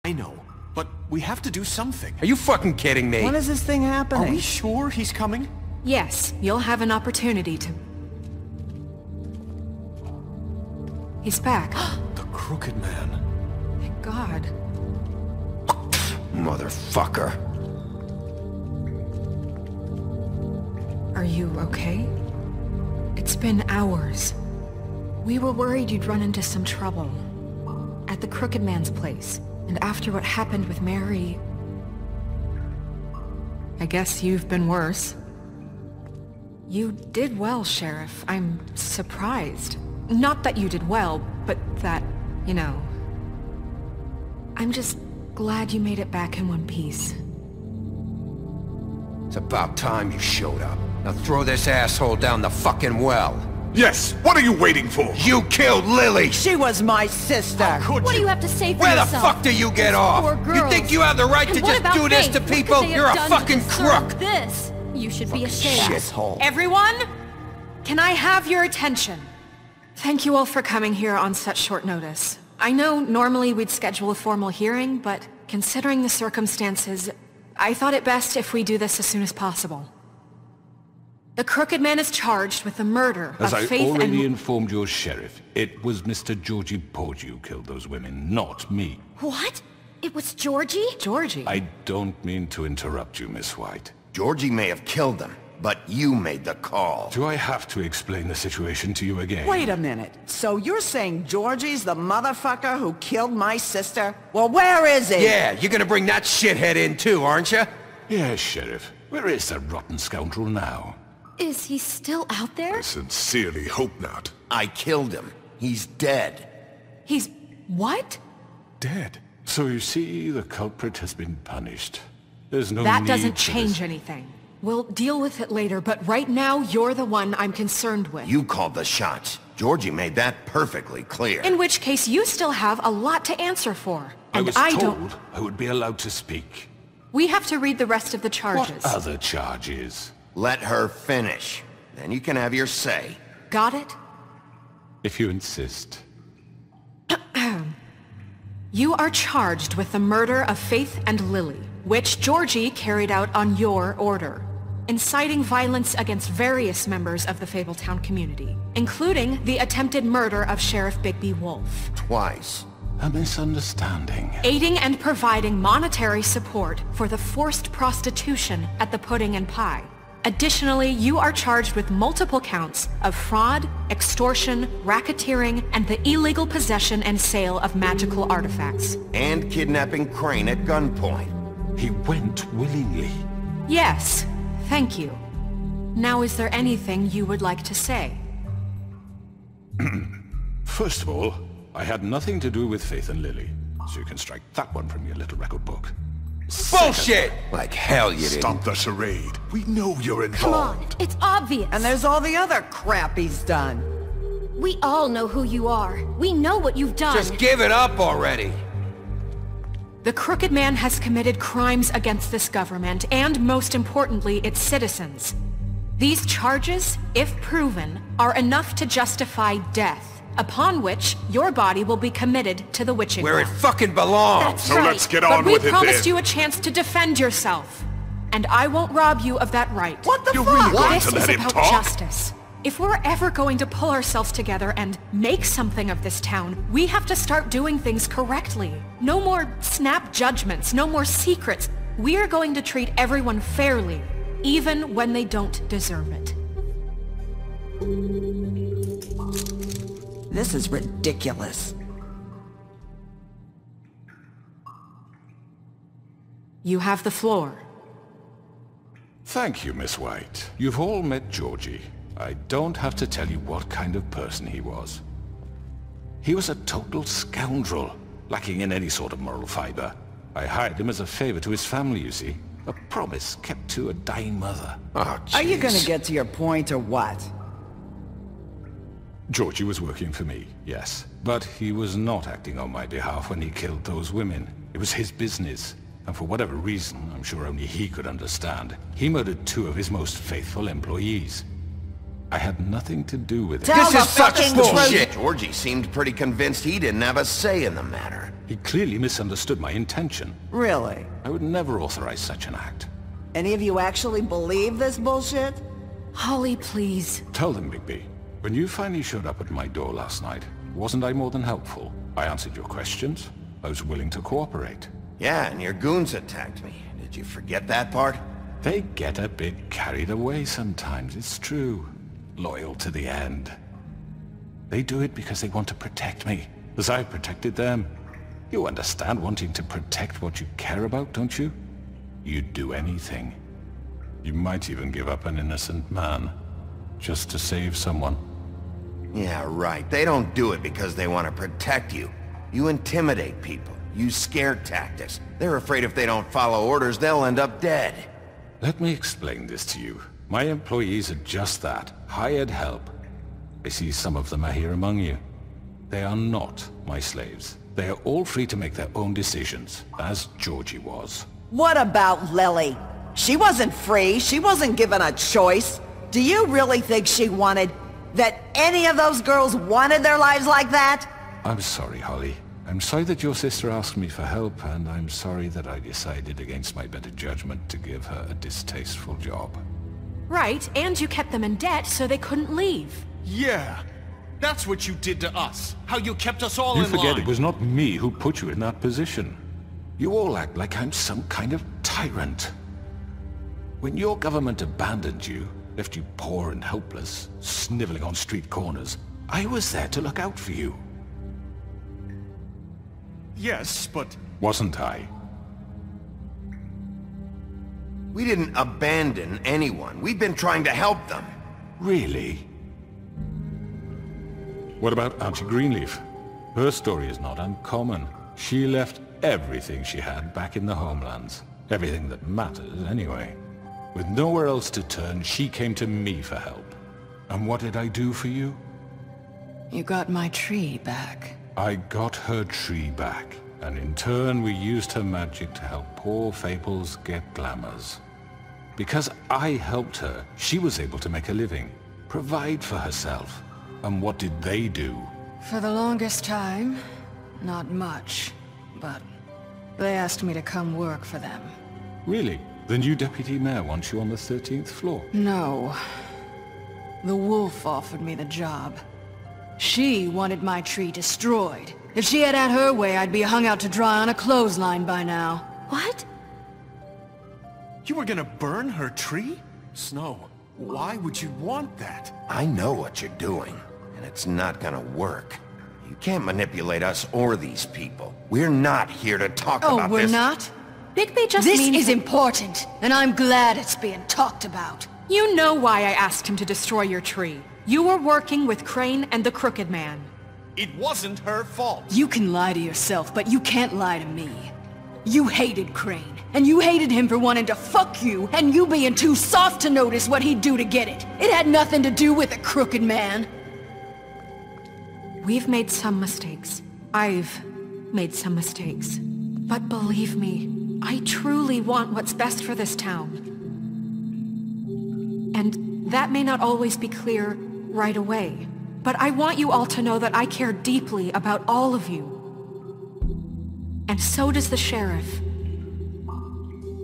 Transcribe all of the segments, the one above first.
I know, but we have to do something. Are you fucking kidding me? When is this thing happening? Are we sure he's coming? Yes, you'll have an opportunity to... He's back. The Crooked Man. Thank God. Motherfucker. Are you okay? It's been hours. We were worried you'd run into some trouble. At the Crooked Man's place. And after what happened with Mary... I guess you've been worse. You did well, Sheriff. I'm surprised. Not that you did well, but that, you know... I'm just glad you made it back in one piece. It's about time you showed up. Now throw this asshole down the fucking well. Yes, what are you waiting for? You killed Lily! She was my sister! What do you have to say for Where yourself? the fuck do you get off? Poor You girls. think you have the right And to what just about do this Faith? to What could people? they have You're a done to fucking deserve crook! This. You should be ashamed. Shithole. Everyone, can I have your attention? Thank you all for coming here on such short notice. I know normally we'd schedule a formal hearing, but considering the circumstances, I thought it best if we do this as soon as possible. The Crooked Man is charged with the murder As of I Faith already and... informed your sheriff, it was Mr. Georgie Porgy who killed those women, not me. What? It was Georgie? Georgie? I don't mean to interrupt you, Miss White. Georgie may have killed them, but you made the call. Do I have to explain the situation to you again? Wait a minute. So you're saying Georgie's the motherfucker who killed my sister? Well, where is he? Yeah, you're gonna bring that shithead in too, aren't you? Yes, Sheriff. Where is that rotten scoundrel now? Is he still out there? I sincerely hope not. I killed him. He's dead. He's... what? Dead. So you see, the culprit has been punished. There's no That need doesn't for change this. anything. We'll deal with it later, but right now, you're the one I'm concerned with. You called the shots. Georgie made that perfectly clear. In which case, you still have a lot to answer for. I And was I told don't... I would be allowed to speak. We have to read the rest of the charges. What other charges? Let her finish. Then you can have your say. Got it? If you insist. You are charged with the murder of Faith and Lily, which Georgie carried out on your order, inciting violence against various members of the Fabletown community, including the attempted murder of Sheriff Bigby Wolf. Twice. A misunderstanding. Aiding and providing monetary support for the forced prostitution at the Pudding and Pie. Additionally, you are charged with multiple counts of fraud, extortion, racketeering, and the illegal possession and sale of magical artifacts. And kidnapping Crane at gunpoint. He went willingly. Yes, thank you. Now, is there anything you would like to say? First of all, I had nothing to do with Faith and Lily, so you can strike that one from your little record book. Bullshit! Like hell you didn't. Stop the charade. We know you're Come involved. on, it's obvious. And there's all the other crap he's done. We all know who you are. We know what you've done. Just give it up already. The Crooked Man has committed crimes against this government and, most importantly, its citizens. These charges, if proven, are enough to justify death, upon which your body will be committed to the witching Where it well. fucking belongs. That's So right. let's get But on we with it promised then. you a chance to defend yourself, and I won't rob you of that right. What the You're fuck? really going This to is let him about talk? justice. If we're ever going to pull ourselves together and make something of this town, we have to start doing things correctly. No more snap judgments, no more secrets. We are going to treat everyone fairly, even when they don't deserve it. This is ridiculous. You have the floor. Thank you, Miss White. You've all met Georgie. I don't have to tell you what kind of person he was. He was a total scoundrel, lacking in any sort of moral fiber. I hired him as a favor to his family, you see. A promise kept to a dying mother. Oh, Are you jeez. gonna get to your point or what? Georgie was working for me, yes. But he was not acting on my behalf when he killed those women. It was his business. And for whatever reason, I'm sure only he could understand, he murdered two of his most faithful employees. I had nothing to do with it. Tell This the is such fucking bullshit! truth. Georgie seemed pretty convinced he didn't have a say in the matter. He clearly misunderstood my intention. Really? I would never authorize such an act. Any of you actually believe this bullshit? Holly, please. Tell them, Bigby. When you finally showed up at my door last night, wasn't I more than helpful? I answered your questions. I was willing to cooperate. Yeah, and your goons attacked me. Did you forget that part? They get a bit carried away sometimes, it's true. Loyal to the end. They do it because they want to protect me, as I protected them. You understand wanting to protect what you care about, don't you? You'd do anything. You might even give up an innocent man, just to save someone. Yeah, right. They don't do it because they want to protect you. You intimidate people. Use scare tactics. They're afraid if they don't follow orders, they'll end up dead. Let me explain this to you. My employees are just that, hired help. I see some of them are here among you. They are not my slaves. They are all free to make their own decisions, as Georgie was. What about Lily? She wasn't free. She wasn't given a choice. Do you really think she wanted... that any of those girls wanted their lives like that? I'm sorry, Holly. I'm sorry that your sister asked me for help, and I'm sorry that I decided against my better judgment to give her a distasteful job. Right, and you kept them in debt so they couldn't leave. Yeah. That's what you did to us. How you kept us all You in forget line. it was not me who put you in that position. You all act like I'm some kind of tyrant. When your government abandoned you, left you poor and helpless, sniveling on street corners, I was there to look out for you. Yes, but... Wasn't I? We didn't abandon anyone. We've been trying to help them. Really? What about Auntie Greenleaf? Her story is not uncommon. She left everything she had back in the homelands. Everything that matters, anyway. With nowhere else to turn, she came to me for help. And what did I do for you? You got my tree back. I got her tree back, and in turn we used her magic to help poor Fables get glamours. Because I helped her, she was able to make a living, provide for herself. And what did they do? For the longest time, not much. But they asked me to come work for them. Really? The new deputy mayor wants you on the 13th floor? No. The wolf offered me the job. She wanted my tree destroyed. If she had her way, I'd be hung out to dry on a clothesline by now. What? You were gonna burn her tree? Snow, why would you want that? I know what you're doing, and it's not gonna work. You can't manipulate us or these people. We're not here to talk about Oh, this. we're not? Bigby just This means... is important, and I'm glad it's being talked about. You know why I asked him to destroy your tree. You were working with Crane and the Crooked Man. It wasn't her fault. You can lie to yourself, but you can't lie to me. You hated Crane, and you hated him for wanting to fuck you, and you being too soft to notice what he'd do to get it. It had nothing to do with the Crooked Man. We've made some mistakes. I've made some mistakes. But believe me, I truly want what's best for this town. And that may not always be clear right away. But I want you all to know that I care deeply about all of you. And so does the sheriff.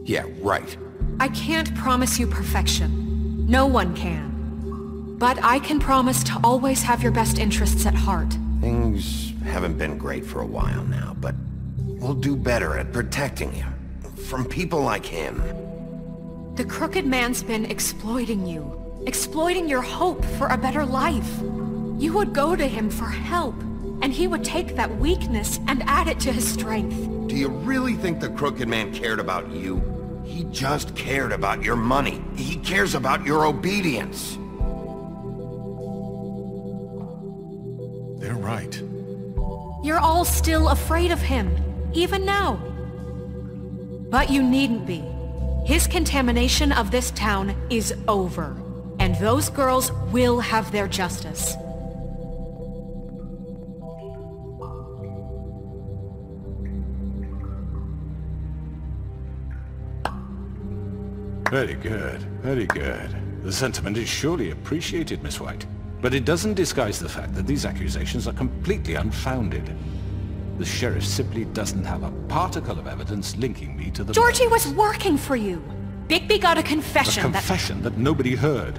Yeah, right. I can't promise you perfection. No one can. But I can promise to always have your best interests at heart. Things haven't been great for a while now, but we'll do better at protecting you. From people like him. The Crooked Man's been exploiting you. Exploiting your hope for a better life. You would go to him for help, and he would take that weakness and add it to his strength. Do you really think the Crooked Man cared about you? He just cared about your money. He cares about your obedience. They're right. You're all still afraid of him, even now. But you needn't be. His contamination of this town is over, and those girls will have their justice. Very good, very good. The sentiment is surely appreciated, Miss White. But it doesn't disguise the fact that these accusations are completely unfounded. The sheriff simply doesn't have a particle of evidence linking me to the Georgie murders. was working for you. Bigby got a confession A confession that nobody heard.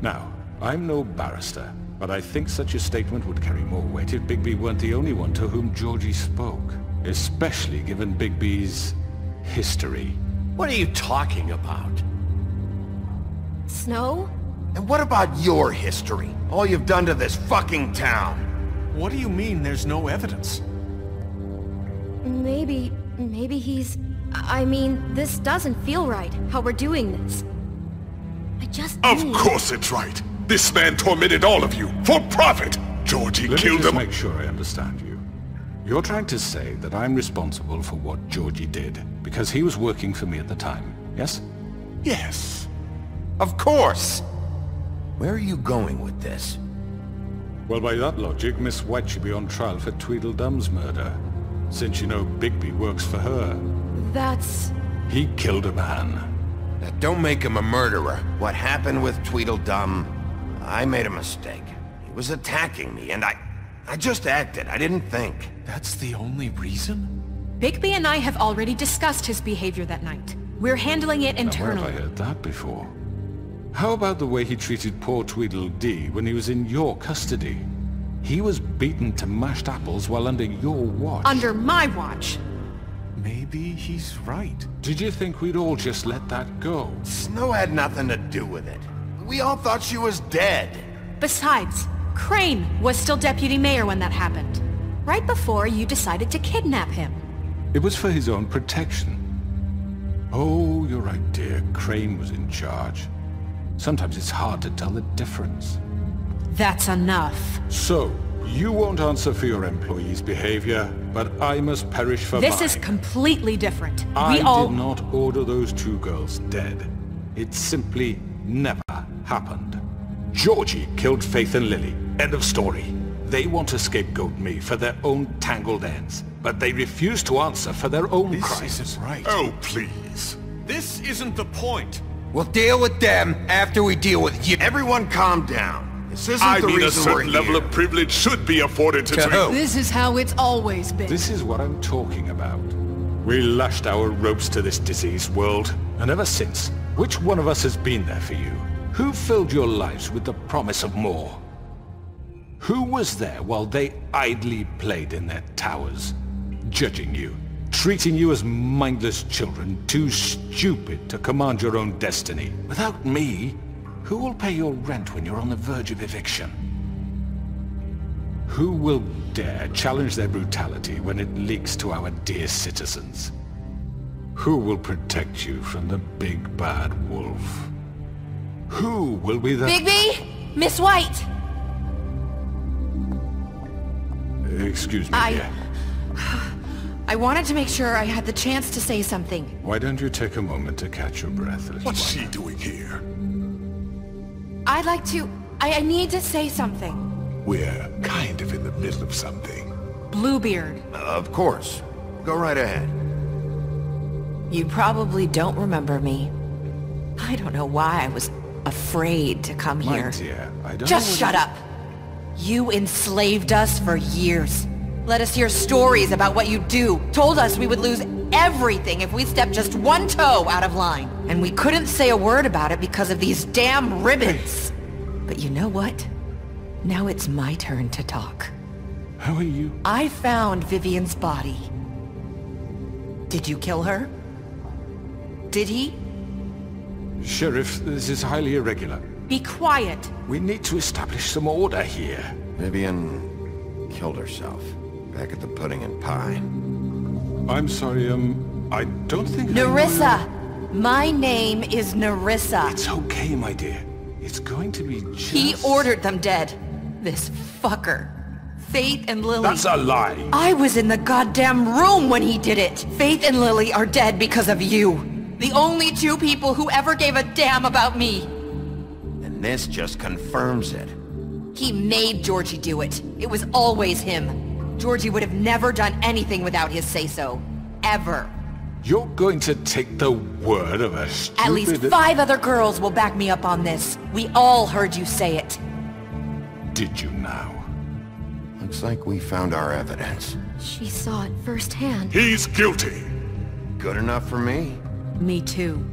Now, I'm no barrister, but I think such a statement would carry more weight if Bigby weren't the only one to whom Georgie spoke. Especially given Bigby's history. What are you talking about? Snow? And what about your history? All you've done to this fucking town? What do you mean there's no evidence? Maybe he's... I mean, this doesn't feel right, how we're doing this. I just Of need... course it's right. This man tormented all of you, for profit! Georgie Let me killed just him. make sure I understand you. You're trying to say that I'm responsible for what Georgie did, because he was working for me at the time, yes? Yes. Of course! Where are you going with this? Well, by that logic, Miss White should be on trial for Tweedledum's murder, since you know Bigby works for her. That's... He killed a man. Now, don't make him a murderer. What happened with Tweedledum, I made a mistake. He was attacking me, and I just acted. I didn't think. That's the only reason? Bigby and I have already discussed his behavior that night. We're handling it Now, where internally. have I heard that before? How about the way he treated poor Tweedledee when he was in your custody? He was beaten to mashed apples while under your watch. Under my watch. Maybe he's right. Did you think we'd all just let that go? Snow had nothing to do with it. We all thought she was dead. Besides, Crane was still deputy mayor when that happened. Right before you decided to kidnap him. It was for his own protection. Oh, you're right, dear. Crane was in charge. Sometimes it's hard to tell the difference. That's enough. So, you won't answer for your employees' behavior, but I must perish for This mine. is completely different. I We all... did not order those two girls dead. It simply never happened. Georgie killed Faith and Lily. End of story. They want to scapegoat me for their own tangled ends, but they refuse to answer for their own This crimes. isn't right. Oh, please. This isn't the point. We'll deal with them after we deal with you. Everyone calm down. This isn't I the mean, a reason we're certain level here. of privilege should be afforded to To who? This is how it's always been. This is what I'm talking about. We lashed our ropes to this diseased world, and ever since, which one of us has been there for you? Who filled your lives with the promise of more? Who was there while they idly played in their towers, judging you, treating you as mindless children, too stupid to command your own destiny? Without me, who will pay your rent when you're on the verge of eviction? Who will dare challenge their brutality when it leaks to our dear citizens? Who will protect you from the big bad wolf? Who will be the... Bigby! Miss White! Excuse me, dear. I wanted to make sure I had the chance to say something. Why don't you take a moment to catch your breath, little What's one? she doing here? I'd like to... I need to say something. We're kind of in the middle of something. Bluebeard. Of course. Go right ahead. You probably don't remember me. I don't know why I was afraid to come My here. dear, I don't Just know shut up. You enslaved us for years. Let us hear stories about what you do. Told us we would lose everything if we stepped just one toe out of line. And we couldn't say a word about it because of these damn ribbons. But you know what? Now it's my turn to talk. How are you? I found Vivian's body. Did you kill her? Did he? Sheriff, this is highly irregular. Be quiet. We need to establish some order here. Vivian killed herself. Back at the Pudding and Pie. I'm sorry, I don't think... Nerissa! My name is Nerissa. It's okay, my dear. It's going to be just... He ordered them dead. This fucker. Faith and Lily. That's a lie! I was in the goddamn room when he did it. Faith and Lily are dead because of you. The only two people who ever gave a damn about me. And this just confirms it. He made Georgie do it. It was always him. Georgie would have never done anything without his say-so. Ever. You're going to take the word of a stupid... At least 5 other girls will back me up on this. We all heard you say it. Did you now? Looks like we found our evidence. She saw it firsthand. He's guilty. Good enough for me. Me too.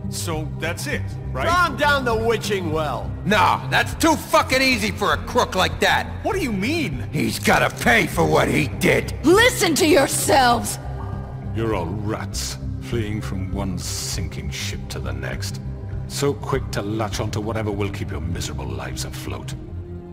So that's it, right? Calm down the witching well. No, that's too fucking easy for a crook like that. What do you mean? He's gotta pay for what he did. Listen to yourselves! You're all rats, fleeing from one sinking ship to the next. So quick to latch onto whatever will keep your miserable lives afloat.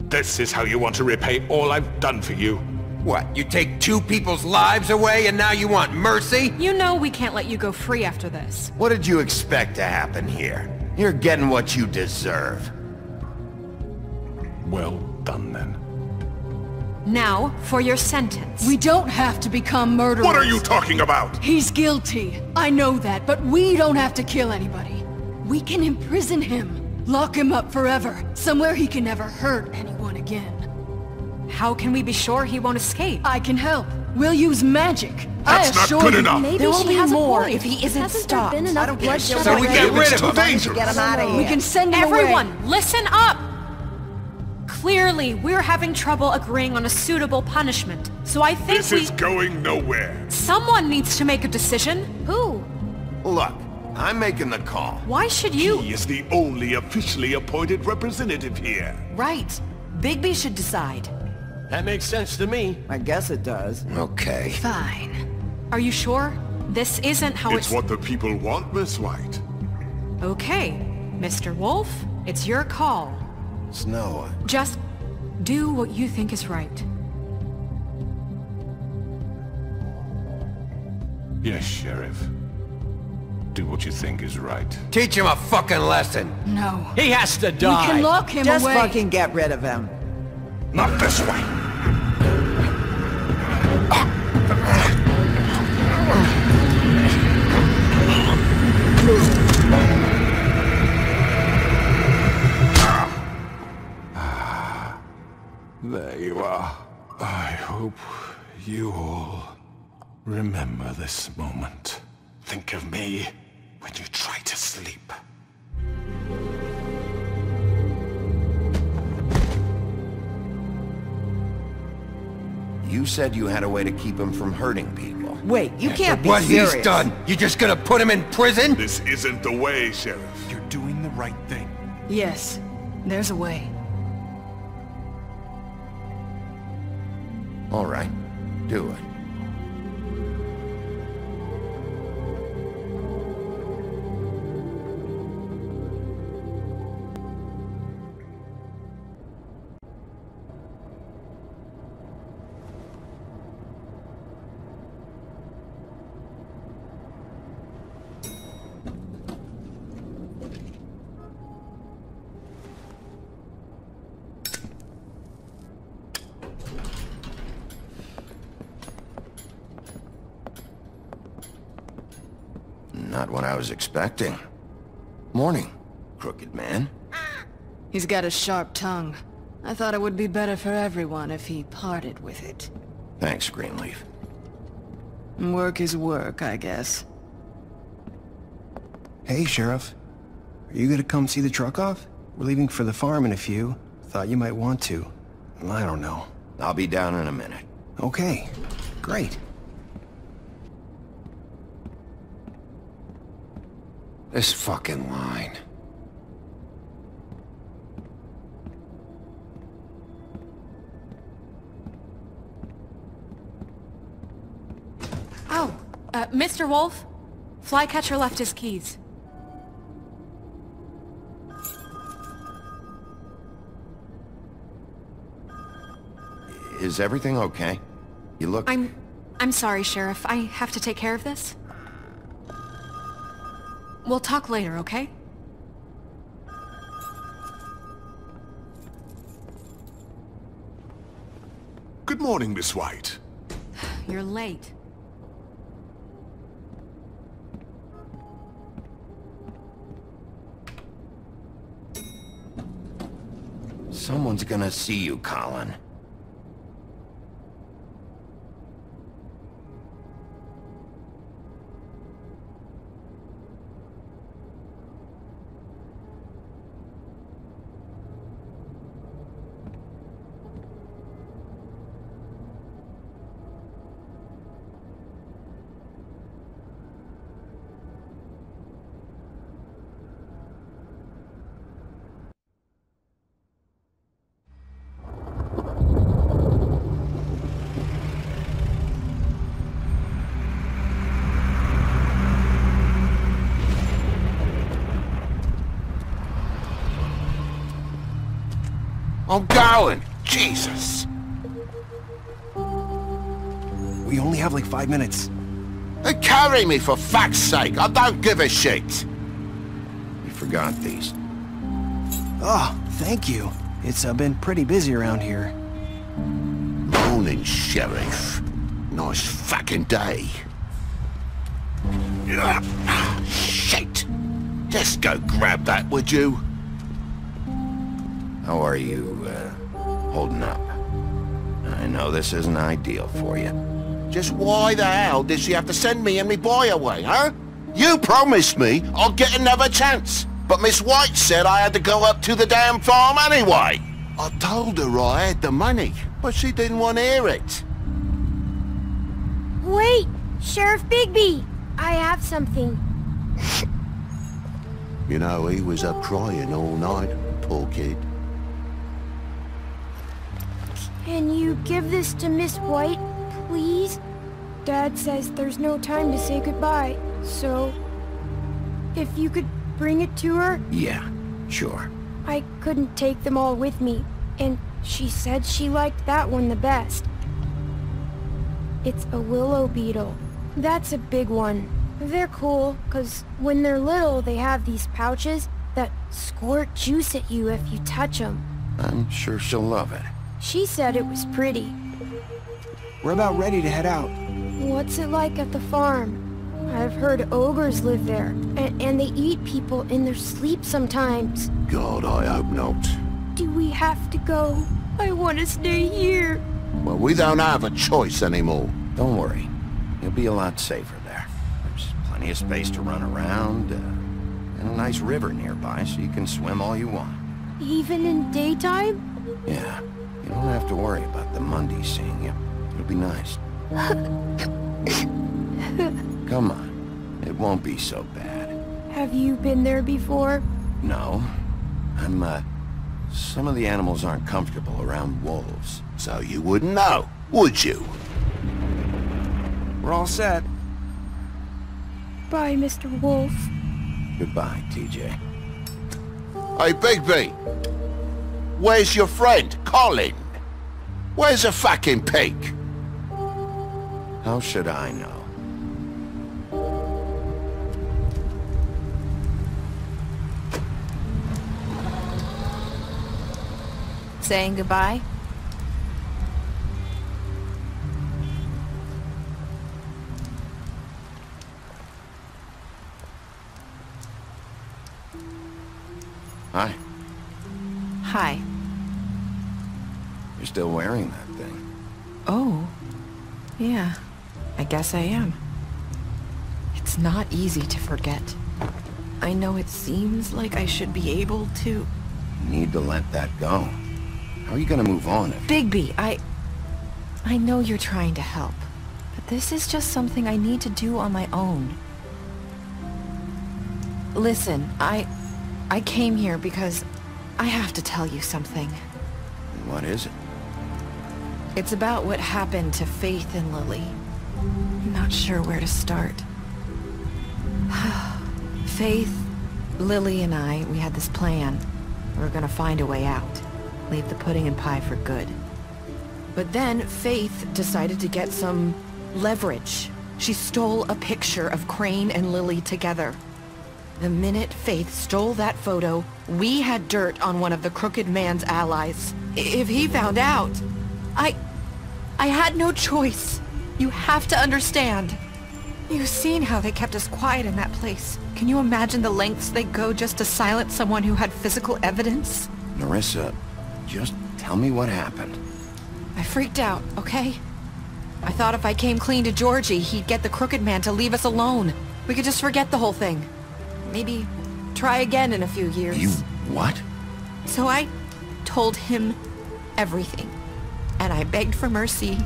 This is how you want to repay all I've done for you? What, you take 2 people's lives away and now you want mercy? You know we can't let you go free after this. What did you expect to happen here? You're getting what you deserve. Well done, then. Now, for your sentence. We don't have to become murderers. What are you talking about? He's guilty. I know that, but we don't have to kill anybody. We can imprison him. Lock him up forever. Somewhere he can never hurt anyone again. How can we be sure he won't escape? I can help. We'll use magic. That's not good enough. Maybe There will she be has more a point. if he isn't Hasn't stopped. there been enough bloodshed So we get already? rid It's of too him. dangerous. We can send him Everyone, away. listen up! Clearly, we're having trouble agreeing on a suitable punishment. So I think This is going nowhere. someone needs to make a decision. Who? Look, I'm making the call. Why should you? He is the only officially appointed representative here. Right. Bigby should decide. That makes sense to me. I guess it does. Okay. Fine. Are you sure? This isn't how It's what the people want, Miss White. Okay, Mr. Wolf, it's your call. Snow, Just do what you think is right. Yes, Sheriff. Do what you think is right. Teach him a fucking lesson. No. He has to We die. can lock him Just away. fucking get rid of him. Not this way. There you are. I hope you all remember this moment. Think of me when you try to sleep. you said you had a way to keep him from hurting people. Wait, you can't be What serious. he's done, you just gonna put him in prison? This isn't the way, Sheriff. You're doing the right thing. Yes, there's a way. All right, do it. Not what I was expecting. Morning, crooked man. He's got a sharp tongue. I thought it would be better for everyone if he parted with it. Thanks, Greenleaf. Work is work, I guess. Hey, Sheriff. Are you gonna come see the truck off? We're leaving for the farm in a few. Thought you might want to. I don't know. I'll be down in a minute. Okay. Great. This fucking line. Oh, Mr. Wolf, Flycatcher left his keys. Is everything okay? You look... I'm sorry, Sheriff. I have to take care of this. We'll talk later, okay? Good morning, Miss White. You're late. Someone's gonna see you, Colin. I'm going. Jesus. We only have like 5 minutes. They carry me for fuck's sake. I don't give a shit. You forgot these. Oh, thank you. It's been pretty busy around here. Morning, Sheriff. Nice fucking day. Shit. Just go grab that, would you? How are you, holding up? I know this isn't ideal for you. Just why the hell did she have to send me and me boy away, huh? You promised me I'll get another chance. But Miss White said I had to go up to the damn farm anyway. I told her I had the money, but she didn't want to hear it. Wait! Sheriff Bigby! I have something. You know, he was up crying all night, poor kid. Can you give this to Miss White, please? Dad says there's no time to say goodbye, so... if you could bring it to her? Yeah, sure. I couldn't take them all with me, and she said she liked that one the best. It's a willow beetle. That's a big one. They're cool, 'cause when they're little they have these pouches that squirt juice at you if you touch them. I'm sure she'll love it. She said it was pretty. We're about ready to head out. What's it like at the farm? I've heard ogres live there, and they eat people in their sleep sometimes. God, I hope not. Do we have to go? I want to stay here. Well, we don't have a choice anymore. Don't worry. You'll be a lot safer there. There's plenty of space to run around, and a nice river nearby so you can swim all you want. Even in daytime? Yeah. You don't have to worry about the Mundies seeing you. It'll be nice. Come on. It won't be so bad. Have you been there before? No. Some of the animals aren't comfortable around wolves. So you wouldn't know, would you? We're all set. Bye, Mr. Wolf. Goodbye, TJ. Hey, Bigby. Where's your friend, Colin? Where's the fucking pig? How should I know? Saying goodbye? Hi. Hi. You're still wearing that thing. Oh. Yeah. I guess I am. It's not easy to forget. I know it seems like I should be able to... You need to let that go. How are you gonna move on if... Bigby, I know you're trying to help, but this is just something I need to do on my own. Listen, I came here because I have to tell you something. What is it? It's about what happened to Faith and Lily. I'm not sure where to start. Faith, Lily, and I, we had this plan. We were gonna find a way out. Leave the pudding and pie for good. But then Faith decided to get some leverage. She stole a picture of Crane and Lily together. The minute Faith stole that photo, we had dirt on one of the Crooked Man's allies. If he found out, I had no choice. You have to understand. You've seen how they kept us quiet in that place. Can you imagine the lengths they go just to silence someone who had physical evidence? Narissa, just tell me what happened. I freaked out, okay? I thought if I came clean to Georgie, he'd get the Crooked Man to leave us alone. We could just forget the whole thing. Maybe try again in a few years. You... what? So I told him everything. And I begged for mercy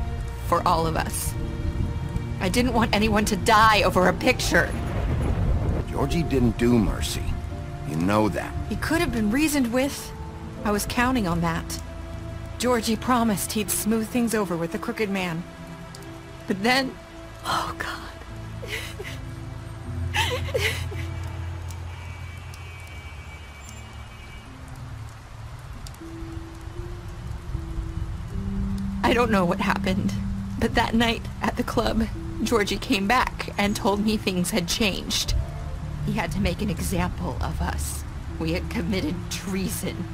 for all of us. I didn't want anyone to die over a picture. Georgie didn't do mercy. You know that. He could have been reasoned with. I was counting on that. Georgie promised he'd smooth things over with the Crooked Man. But then... oh, God. I don't know what happened, but that night at the club, Georgie came back and told me things had changed. He had to make an example of us. We had committed treason.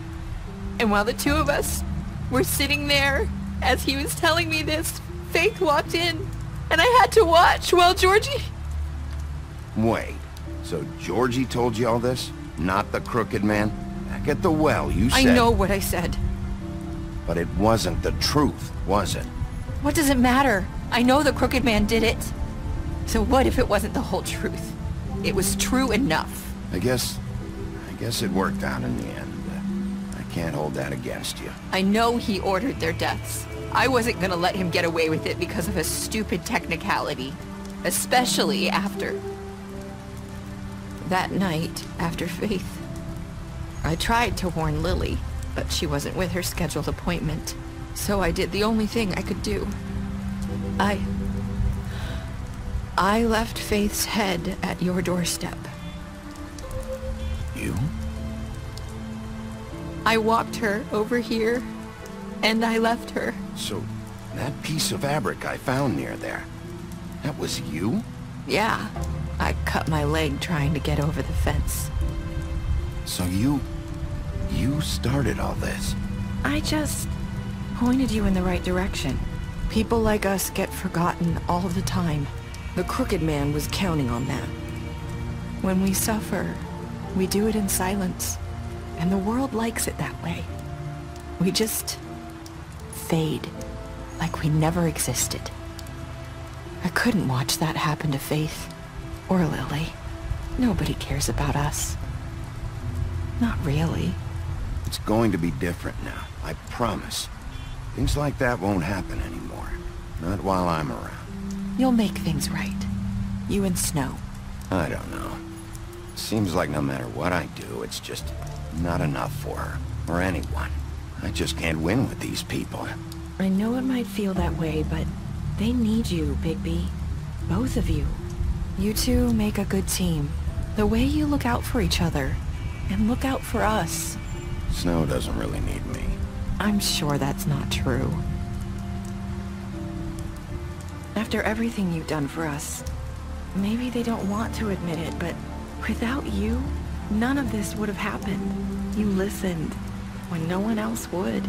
And while the two of us were sitting there, as he was telling me this, Faith walked in, and I had to watch while Georgie... Wait, so Georgie told you all this? Not the crooked man? Back at the well, you said... I know what I said. But it wasn't the truth, was it? What does it matter? I know the crooked man did it. So what if it wasn't the whole truth? It was true enough. I guess it worked out in the end. I can't hold that against you. I know he ordered their deaths. I wasn't gonna let him get away with it because of a stupid technicality. Especially after... that night, after Faith. I tried to warn Lily, but she wasn't with her scheduled appointment. So I did the only thing I could do. I left Faith's head at your doorstep. You? I walked her over here, and I left her. So, that piece of fabric I found near there, that was you? Yeah, I cut my leg trying to get over the fence. So you started all this? I just pointed you in the right direction. People like us get forgotten all the time. The crooked man was counting on that. When we suffer, we do it in silence. And the world likes it that way. We just fade, like we never existed. I couldn't watch that happen to Faith, or Lily. Nobody cares about us. Not really. It's going to be different now, I promise. Things like that won't happen anymore. Not while I'm around. You'll make things right. You and Snow. I don't know. Seems like no matter what I do, it's just not enough for her, or anyone. I just can't win with these people. I know it might feel that way, but they need you, Bigby. Both of you. You two make a good team. The way you look out for each other, and look out for us. Snow doesn't really need me. I'm sure that's not true. After everything you've done for us, maybe they don't want to admit it, but without you, none of this would have happened. You listened when no one else would.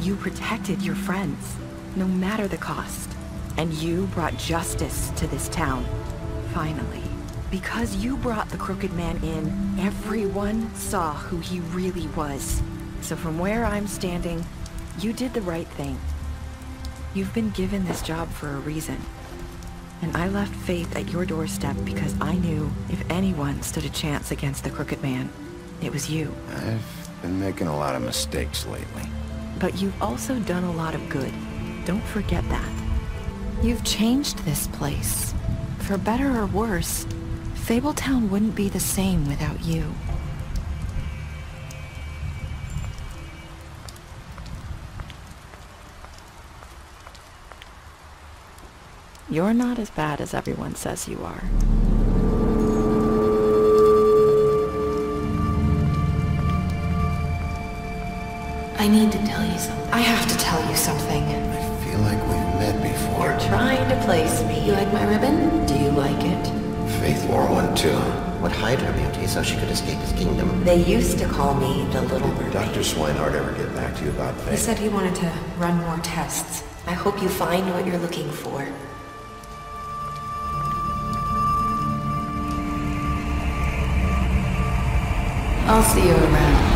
You protected your friends, no matter the cost. And you brought justice to this town, finally. Because you brought the crooked man in, everyone saw who he really was. So from where I'm standing, you did the right thing. You've been given this job for a reason. And I left Faith at your doorstep because I knew if anyone stood a chance against the crooked man, it was you. I've been making a lot of mistakes lately. But you've also done a lot of good. Don't forget that. You've changed this place. For better or worse, Fabletown wouldn't be the same without you. You're not as bad as everyone says you are. I need to tell you something. I have to tell you something. I feel like we've met before. You're trying to place me. You like my ribbon? Do you like it? Faith wore one too. Would hide her beauty so she could escape his kingdom. They used to call me the Little Mermaid. Did Dr. Swinehart ever get back to you about Faith? He said he wanted to run more tests. I hope you find what you're looking for. I'll see you around.